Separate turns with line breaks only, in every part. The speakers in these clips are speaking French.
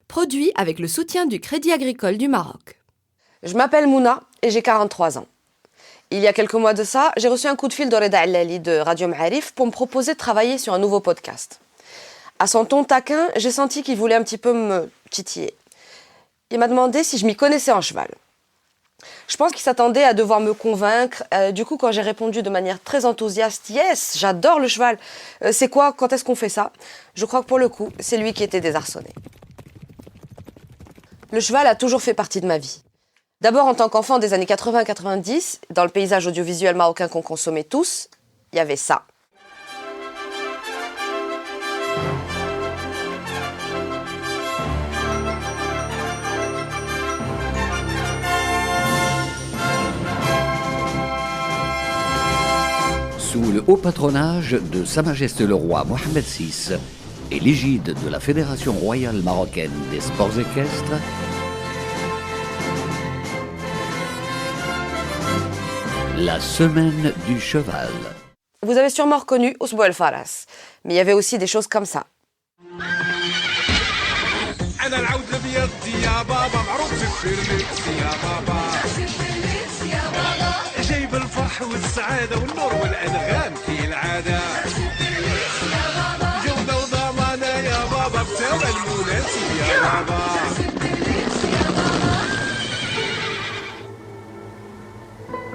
Produit avec le soutien du Crédit Agricole du Maroc.
Je m'appelle Mouna et j'ai 43 ans. Il y a quelques mois de ça, j'ai reçu un coup de fil de Reda Allali de Radio Ma'arif pour me proposer de travailler sur un nouveau podcast. À son ton taquin, j'ai senti qu'il voulait un petit peu me titiller. Il m'a demandé si je m'y connaissais en cheval. Je pense qu'il s'attendait à devoir me convaincre. Du coup, quand j'ai répondu de manière très enthousiaste « Yes, j'adore le cheval. C'est quoi? Quand est-ce qu'on fait ça ?» Je crois que pour le coup, c'est lui qui était désarçonné. Le cheval a toujours fait partie de ma vie. D'abord en tant qu'enfant des années 80-90, dans le paysage audiovisuel marocain qu'on consommait tous, il y avait ça.
Sous le haut patronage de Sa Majesté le Roi Mohamed VI et l'égide de la Fédération royale marocaine des sports équestres, la semaine du cheval.
Vous avez sûrement reconnu Ousbou El Faras, mais il y avait aussi des choses comme ça.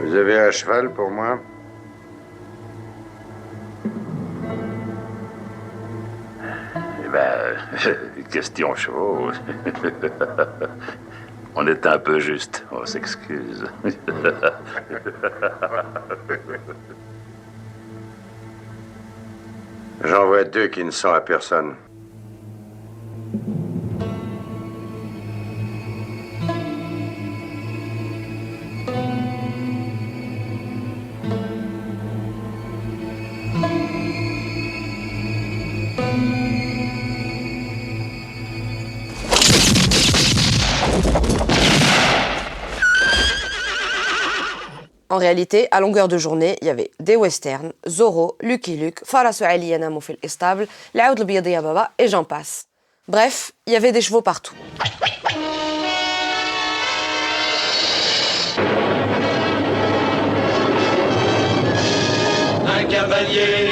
Vous avez un cheval pour moi?
Eh ben, question chevaux. On est un peu juste, on s'excuse.
J'en vois deux qui ne sont à personne.
En réalité, à longueur de journée, il y avait des westerns, Zorro, Lucky Luke, Farasu Ali Yanamou fil Estable, L'Aoud al-Biyadi ya Baba, et j'en passe. Bref, il y avait des chevaux partout.
Un cavalier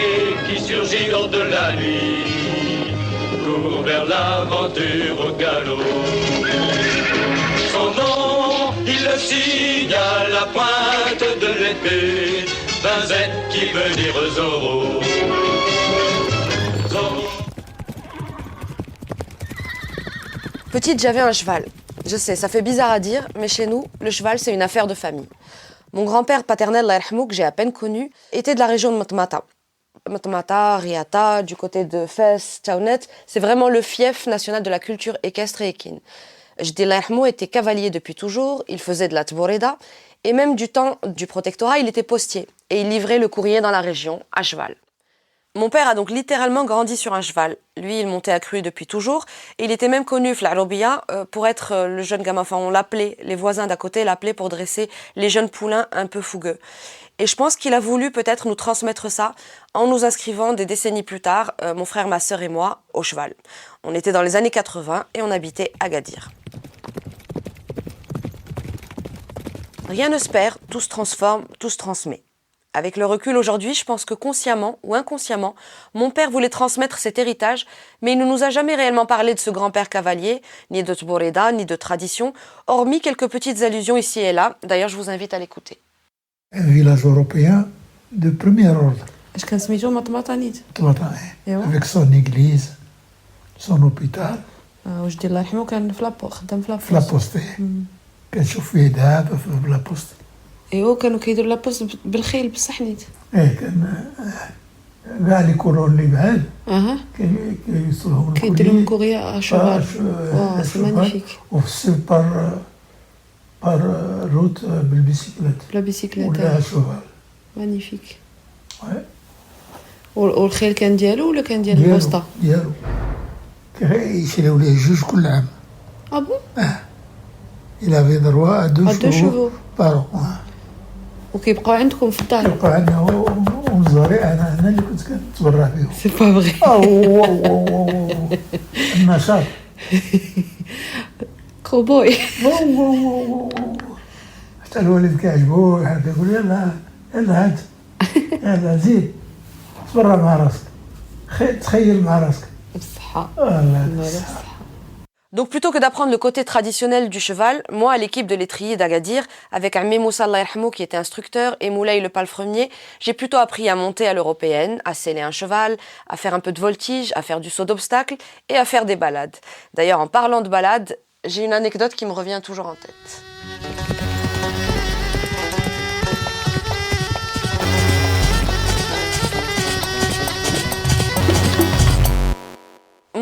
qui surgit hors de la nuit, court vers l'aventure au galop. Son nom, il le signe à la pointe de l'épée, Vinzette qui veut dire Zorro.
Petite, j'avais un cheval. Je sais, ça fait bizarre à dire, mais chez nous, le cheval, c'est une affaire de famille. Mon grand-père paternel, Allah yarhamou, que j'ai à peine connu, était de la région de Matmata. Matmata, Riata, du côté de Fès, Tchaounet, c'est vraiment le fief national de la culture équestre et équine. Jdi Allah yarhamou était cavalier depuis toujours, il faisait de la tboreda, et même du temps du protectorat, il était postier, et il livrait le courrier dans la région, à cheval. Mon père a donc littéralement grandi sur un cheval. Lui, il montait à cru depuis toujours, et il était même connu, Flarobia, pour être le jeune gamin. Enfin, on l'appelait, les voisins d'à côté l'appelaient pour dresser les jeunes poulains un peu fougueux. Et je pense qu'il a voulu peut-être nous transmettre ça en nous inscrivant des décennies plus tard, mon frère, ma sœur et moi, au cheval. On était dans les années 80 et on habitait Agadir. Rien ne se perd, tout se transforme, tout se transmet. Avec le recul aujourd'hui, je pense que consciemment ou inconsciemment, mon père voulait transmettre cet héritage, mais il ne nous a jamais réellement parlé de ce grand-père cavalier, ni de Tboreda, ni de tradition, hormis quelques petites allusions ici et là. D'ailleurs, je vous invite à l'écouter.
Un village européen de premier ordre.
Est-ce qu'on se met au Matmatanid?
Avec son église, son hôpital.
Je dis là, il كان في
لابوست. كنشوف فيه دابا في لابوست.
ايوا كانوا كيديروا لابوست بالخيل بصح نيت.
كان كاع لي كولون اللي بعاد. كيوصلهم
كيديروا كوريا شوفال. سي مانيفيك.
وفي السير بار روت بالبيسيكلات.
لا بيسيكلات.
ولا شوفال.
مانيفيك.
Ouais.
والخيل كان ديالو ولا كان ديال البوسطة؟
ديالو يشريو ليه جوج كل عام.
اه بون؟
Il avait droit à 2
deux chevaux.
par an.
وكيبقاو عندكم في الدار؟
يبقى عندنا ونزاري انا اللي كنت كنتبرع بهم.
سي با فغي.
النشاط.
كوبوي.
حتى الوالد كيعجبو كيقول يلا هات يلا زيد تبرع مع راسك تخيل مع راسك.
بالصحة. Donc plutôt que d'apprendre le côté traditionnel du cheval, moi à l'équipe de l'étrier d'Agadir, avec Amé Moussa Allah Yerhamou qui était instructeur et Moulay le palefrenier, j'ai plutôt appris à monter à l'européenne, à sceller un cheval, à faire un peu de voltige, à faire du saut d'obstacle et à faire des balades. D'ailleurs en parlant de balades, j'ai une anecdote qui me revient toujours en tête.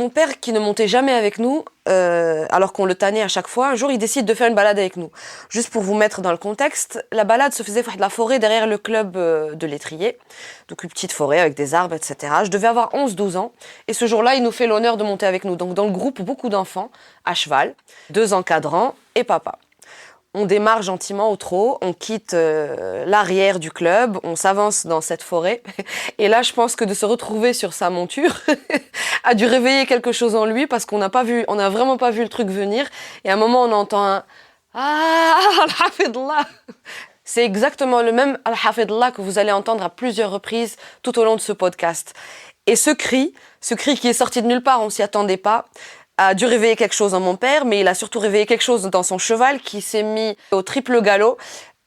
Mon père, qui ne montait jamais avec nous, alors qu'on le tannait à chaque fois, un jour il décide de faire une balade avec nous. Juste pour vous mettre dans le contexte, la balade se faisait de la forêt derrière le club de l'étrier. Donc une petite forêt avec des arbres, etc. Je devais avoir 11-12 ans. Et ce jour-là, il nous fait l'honneur de monter avec nous. Donc dans le groupe, beaucoup d'enfants, à cheval, 2 encadrants et papa. On démarre gentiment au trot, on quitte l'arrière du club, on s'avance dans cette forêt. Et là, je pense que de se retrouver sur sa monture a dû réveiller quelque chose en lui parce qu'on n'a vraiment pas vu le truc venir. Et à un moment, on entend un « Ah, Al-Hafidullah !» C'est exactement le même Al-Hafidullah que vous allez entendre à plusieurs reprises tout au long de ce podcast. Et ce cri qui est sorti de nulle part, on s'y attendait pas, a dû réveiller quelque chose en mon père, mais il a surtout réveillé quelque chose dans son cheval qui s'est mis au triple galop,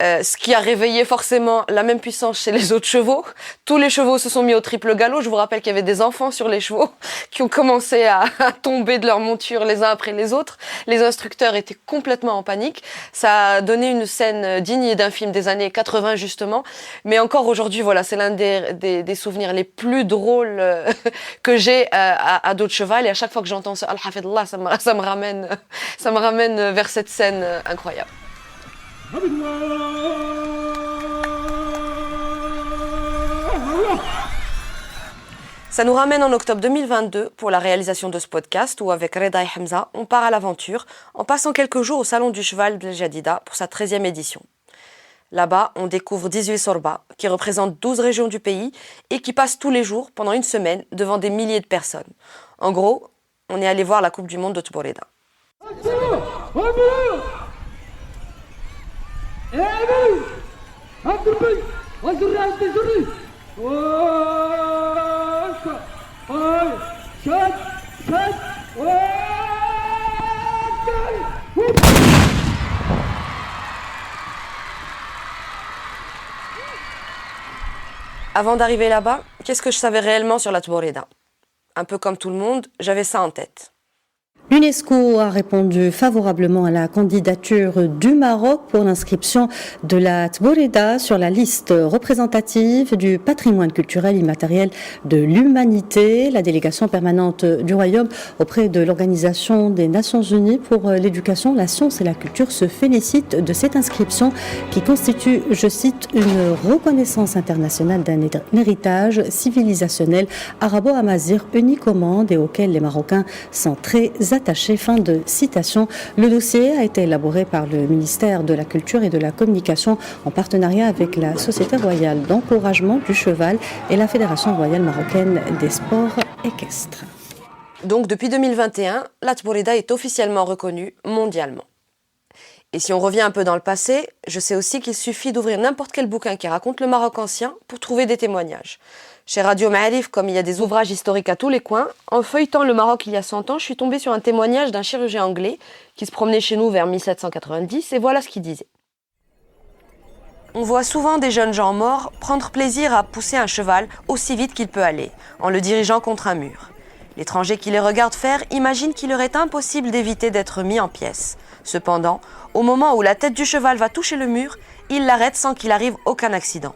ce qui a réveillé forcément la même puissance chez les autres chevaux. Tous les chevaux se sont mis au triple galop. Je vous rappelle qu'il y avait des enfants sur les chevaux qui ont commencé à tomber de leur monture les uns après les autres. Les instructeurs étaient complètement en panique. Ça a donné une scène digne d'un film des années 80 justement. Mais encore aujourd'hui, voilà, c'est l'un des souvenirs les plus drôles que j'ai à dos de cheval. Et à chaque fois que j'entends ce Al-Hafidullah, ça me ramène vers cette scène incroyable. Ça nous ramène en octobre 2022 pour la réalisation de ce podcast où avec Reda et Hamza, on part à l'aventure en passant quelques jours au Salon du Cheval de Jadida pour sa 13e édition. Là-bas, on découvre 18 sorbas qui représentent 12 régions du pays et qui passent tous les jours pendant une semaine devant des milliers de personnes. En gros, on est allé voir la Coupe du Monde de Tboreda. Avant d'arriver là-bas, qu'est-ce que je savais réellement sur la Tboreda ? Un peu comme tout le monde, j'avais ça en tête.
L'UNESCO a répondu favorablement à la candidature du Maroc pour l'inscription de la Tboreda sur la liste représentative du patrimoine culturel immatériel de l'humanité. La délégation permanente du Royaume auprès de l'Organisation des Nations Unies pour l'éducation, la science et la culture se félicite de cette inscription qui constitue, je cite, une reconnaissance internationale d'un héritage civilisationnel arabo-amazigh unique au monde et auquel les Marocains sont très attaché. Fin de citation. Le dossier a été élaboré par le ministère de la Culture et de la Communication en partenariat avec la Société royale d'encouragement du cheval et la Fédération royale marocaine des sports équestres.
Donc depuis 2021, la Tboreda est officiellement reconnue mondialement. Et si on revient un peu dans le passé, je sais aussi qu'il suffit d'ouvrir n'importe quel bouquin qui raconte le Maroc ancien pour trouver des témoignages. Chez Radio Ma'arif, comme il y a des ouvrages historiques à tous les coins, en feuilletant le Maroc il y a 100 ans, je suis tombée sur un témoignage d'un chirurgien anglais qui se promenait chez nous vers 1790 et voilà ce qu'il disait. On voit souvent des jeunes gens morts prendre plaisir à pousser un cheval aussi vite qu'il peut aller, en le dirigeant contre un mur. L'étranger qui les regarde faire imagine qu'il leur est impossible d'éviter d'être mis en pièces. Cependant, au moment où la tête du cheval va toucher le mur, il l'arrête sans qu'il arrive aucun accident.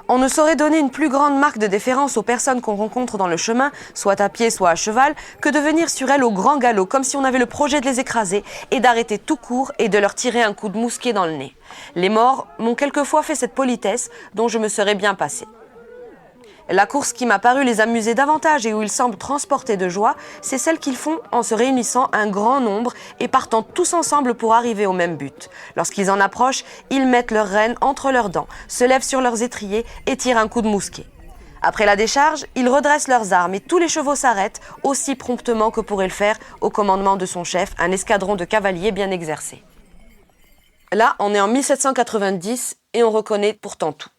On ne saurait donner une plus grande marque de déférence aux personnes qu'on rencontre dans le chemin, soit à pied, soit à cheval, que de venir sur elles au grand galop, comme si on avait le projet de les écraser et d'arrêter tout court et de leur tirer un coup de mousquet dans le nez. Les morts m'ont quelquefois fait cette politesse dont je me serais bien passée. La course qui m'a paru les amuser davantage et où ils semblent transportés de joie, c'est celle qu'ils font en se réunissant un grand nombre et partant tous ensemble pour arriver au même but. Lorsqu'ils en approchent, ils mettent leurs rênes entre leurs dents, se lèvent sur leurs étriers et tirent un coup de mousquet. Après la décharge, ils redressent leurs armes et tous les chevaux s'arrêtent aussi promptement que pourrait le faire, au commandement de son chef, un escadron de cavaliers bien exercé. Là, on est en 1790 et on reconnaît pourtant tout.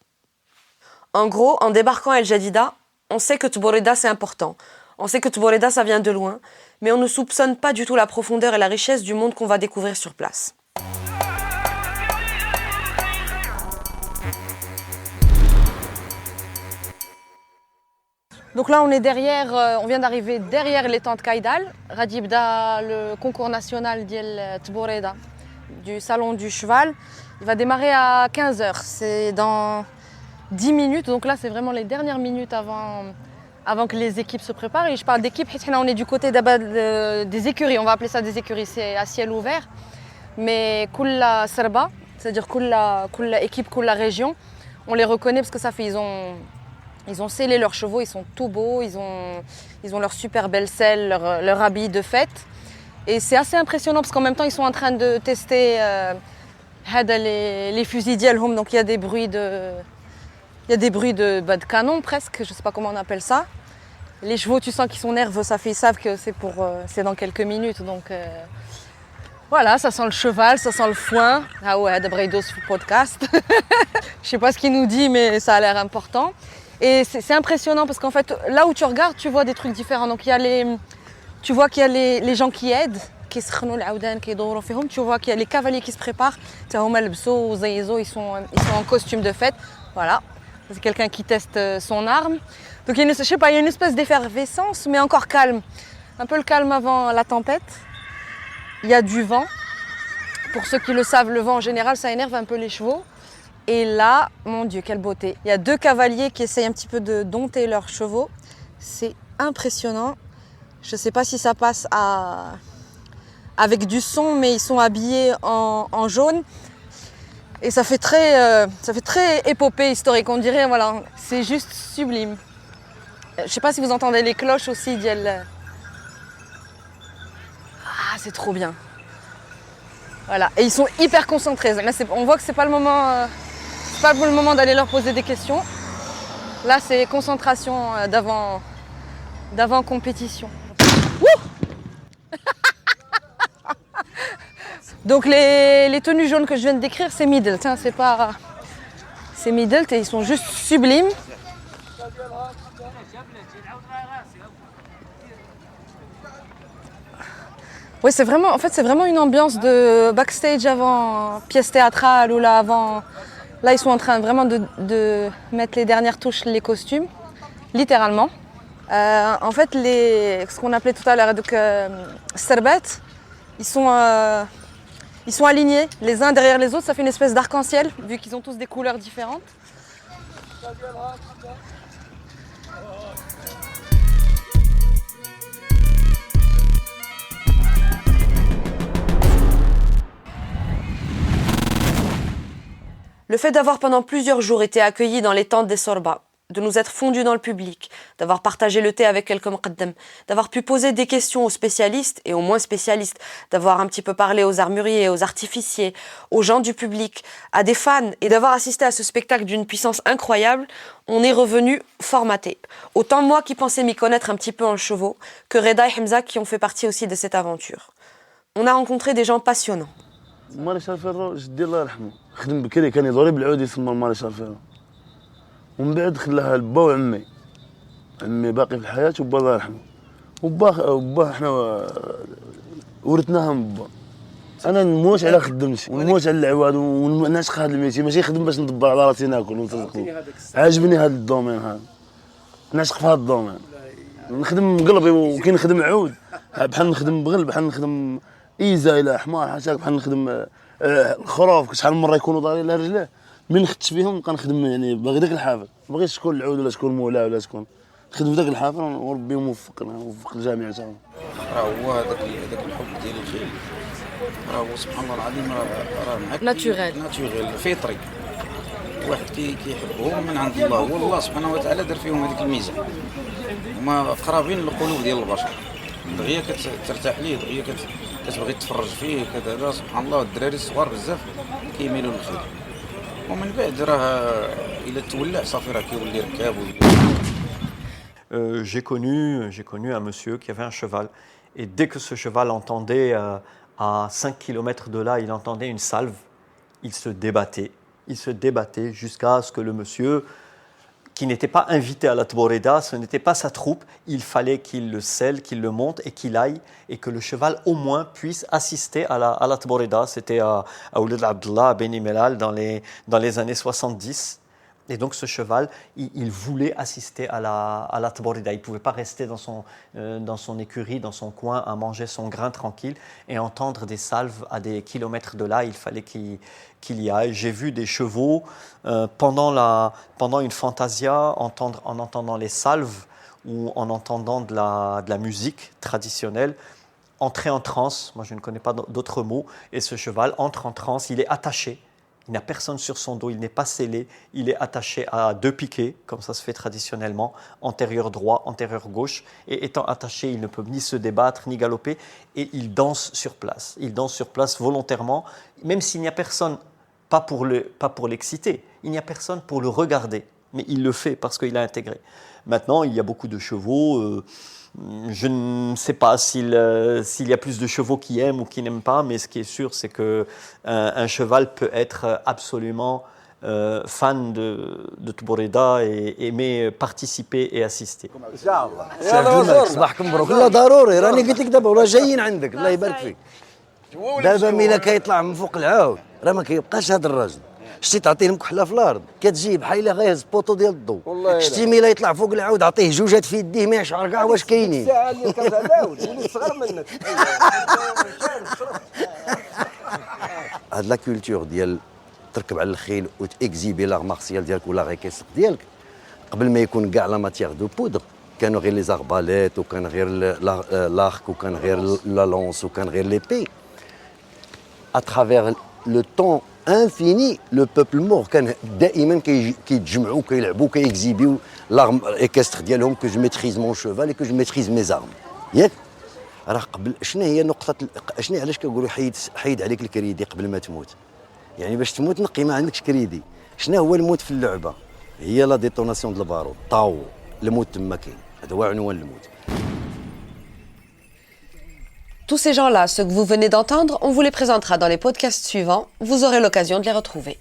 En gros, en débarquant à El Jadida, on sait que Tboreda c'est important. On sait que Tboreda ça vient de loin, mais on ne soupçonne pas du tout la profondeur et la richesse du monde qu'on va découvrir sur place. Donc là, on vient d'arriver derrière l'étang de Kaïdal. Radibda, le concours national d'El Tboreda, du salon du cheval. Il va démarrer à 15h. C'est dans 10 minutes, donc là c'est vraiment les dernières minutes avant que les équipes se préparent. Et je parle d'équipe, on est du côté des écuries, on va appeler ça des écuries, c'est à ciel ouvert. Mais Kulla Serba, c'est-à-dire Kulla équipe, Kulla région, on les reconnaît parce que ça fait, ils ont scellé leurs chevaux, ils sont tout beaux, ils ont leur super belle selle, leur habit de fête. Et c'est assez impressionnant parce qu'en même temps ils sont en train de tester les fusils d'Yelhom, donc il y a des bruits de canon presque, je ne sais pas comment on appelle ça. Les chevaux, tu sens qu'ils sont nerveux, ils savent que c'est dans quelques minutes. Donc voilà, ça sent le cheval, ça sent le foin. Ah ouais, Dabreidos podcast. Je ne sais pas ce qu'il nous dit, mais ça a l'air important. Et c'est impressionnant parce qu'en fait, là où tu regardes, tu vois des trucs différents. Donc tu vois qu'il y a les gens qui aident. Tu vois qu'il y a les cavaliers qui se préparent. Ils sont en costume de fête. Voilà. C'est quelqu'un qui teste son arme. Donc il y a une espèce d'effervescence, mais encore calme. Un peu le calme avant la tempête. Il y a du vent. Pour ceux qui le savent, le vent en général, ça énerve un peu les chevaux. Et là, mon Dieu, quelle beauté. Il y a 2 cavaliers qui essayent un petit peu de dompter leurs chevaux. C'est impressionnant. Je ne sais pas si ça passe avec du son, mais ils sont habillés en jaune. Et ça fait très épopée historique, on dirait, voilà, c'est juste sublime. Je ne sais pas si vous entendez les cloches aussi d'Yel. Ah, c'est trop bien. Voilà, et ils sont hyper concentrés. Là, on voit que c'est pas le moment d'aller leur poser des questions. Là, c'est concentration d'avant compétition. Donc les tenues jaunes que je viens de décrire, c'est Middle. C'est Middle et ils sont juste sublimes. Oui, c'est vraiment une ambiance de backstage avant pièce théâtrale ou là avant. Là, ils sont en train vraiment de mettre les dernières touches, les costumes, littéralement. En fait, ce qu'on appelait tout à l'heure donc serbet, ils sont alignés les uns derrière les autres, ça fait une espèce d'arc-en-ciel, vu qu'ils ont tous des couleurs différentes. Le fait d'avoir pendant plusieurs jours été accueillis dans les tentes des Sorba, de nous être fondus dans le public, d'avoir partagé le thé avec quelques muqaddam, d'avoir pu poser des questions aux spécialistes et aux moins spécialistes, d'avoir un petit peu parlé aux armuriers, aux artificiers, aux gens du public, à des fans et d'avoir assisté à ce spectacle d'une puissance incroyable, on est revenu formaté. Autant moi qui pensais m'y connaître un petit peu en chevaux, que Reda et Hamza qui ont fait partie aussi de cette aventure. On a rencontré des gens passionnants.
مارشال فيرو جدي الله يرحمه خدم بكري كان يضرب العود يسمى المارشال فيرو ومن بعد خلاها لبا وعمي عمي باقي في الحياة وبا الله يرحمه وبا احنا ورثناها من با انا نموت على خدمتي ونموت على العواد ونعشق هذا الميتي ماشي خدم باش ندبر على راسي ناكل ونترزقو عاجبني هذا الدومين هذا نعشق في هذا الدومين نخدم بقلبي وكي نخدم عود بحال نخدم بغل بحال نخدم إيزا إلى حمار حاشاك بحال نخدم الخروف شحال من مرة يكونوا ضارين على رجليه من خدت فيهم كنخدم يعني باغي داك الحافل ما بغيتش شكون العود ولا شكون مولا ولا شكون خدم في داك الحافل وربي موفق الجميع تاعهم.
راه هو هذاك الحب ديال الخيل راه سبحان الله العظيم راه معاك ناتوريل فطري واحد كيحبهم من عند الله والله سبحانه وتعالى دار فيهم هذيك الميزه هما قرابين للقلوب ديال البشر دغيا كترتاح ليه دغيا كتبغي تتفرج فيه كذا سبحان الله الدراري الصغار بزاف كيميلوا للخيل ومن بعد راه الا تولع صافي راه كيولي ركاب.
J'ai connu un monsieur qui avait un cheval et dès que ce cheval entendait à 5 km de là, il entendait une salve, il se débattait jusqu'à ce que le monsieur qui n'était pas invité à la Tboreda, ce n'était pas sa troupe, il fallait qu'il le scelle, qu'il le monte et qu'il aille et que le cheval au moins puisse assister à la Tboreda. C'était à Ouled Abdallah, à Beni Mellal dans les années 70. Et donc ce cheval, il voulait assister à la Tboreda. Il ne pouvait pas rester dans son écurie, dans son coin, à manger son grain tranquille et entendre des salves à des kilomètres de là. Il fallait qu'il y aille. J'ai vu des chevaux pendant une fantasia, en entendant les salves ou en entendant de la musique traditionnelle, entrer en transe. Moi, je ne connais pas d'autres mots. Et ce cheval entre en transe, il est attaché. Il n'a personne sur son dos, il n'est pas scellé, il est attaché à 2 piquets, comme ça se fait traditionnellement, antérieur droit, antérieur gauche. Et étant attaché, il ne peut ni se débattre, ni galoper, et il danse sur place. Il danse sur place volontairement, même s'il n'y a personne, pas pour l'exciter, il n'y a personne pour le regarder, mais il le fait parce qu'il a intégré. Maintenant, il y a beaucoup de chevaux. Je ne sais pas s'il y a plus de chevaux qui aiment ou qui n'aiment pas, mais ce qui est sûr, c'est qu'un cheval peut être absolument fan de Tboreda et aimer participer et assister.
صباحكم مبروك لا ضروري راني قلت لك دابا ولا جايين عندك الله يبارك فيك دابا ملي كيطلع من فوق العاود راه ما كيبقاش هذا الراجل شتي تعطيه المكحله في الارض كتجي بحال الا غيهز بوطو ديال الضوء شتي ملي يطلع فوق العاود عطيه جوجات في يديه ما يشعر كاع واش كاينين الساعه اللي كتعاود ولي صغر منك هاد لا كولتور ديال تركب على الخيل وتاكزيبي لا مارسيال ديالك ولا غير كيسق ديالك قبل ما يكون كاع لا ماتيير دو بودر كانوا غير لي زارباليت وكان غير لارك وكان غير لا لونس وكان غير ليبي à travers le temps infini le peuple mort كان دائما كيتجمعوا كيلعبوا كيكزيبيو لارم ايكستر ديالهم كو جو ميتريز مون شوفال اي كو جو ميتريز مي زارم ياك راه قبل شنو هي نقطه شنو علاش كنقولوا حيد عليك الكريدي قبل ما تموت يعني باش تموت نقي ما عندكش كريدي شنو هو الموت في اللعبه هي لا ديتوناسيون د البارود طاو الموت تما كاين هذا هو عنوان الموت.
Tous ces gens-là, ceux que vous venez d'entendre, on vous les présentera dans les podcasts suivants, vous aurez l'occasion de les retrouver.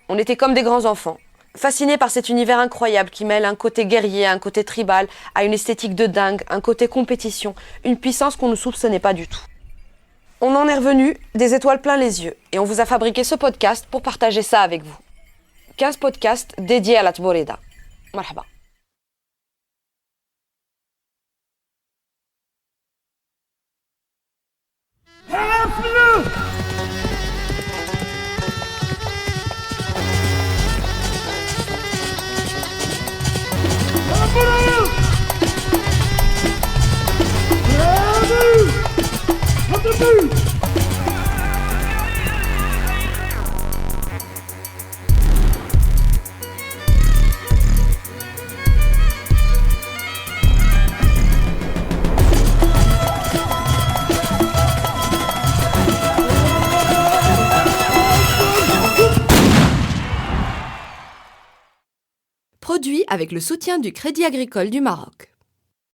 On était comme des grands enfants, fascinés par cet univers incroyable qui mêle un côté guerrier, un côté tribal, à une esthétique de dingue, un côté compétition, une puissance qu'on ne soupçonnait pas du tout. On en est revenu des étoiles plein les yeux et on vous a fabriqué ce podcast pour partager ça avec vous. 15 podcasts dédiés à la Tboreda. Marhaba.
Produit avec le soutien du Crédit agricole du Maroc.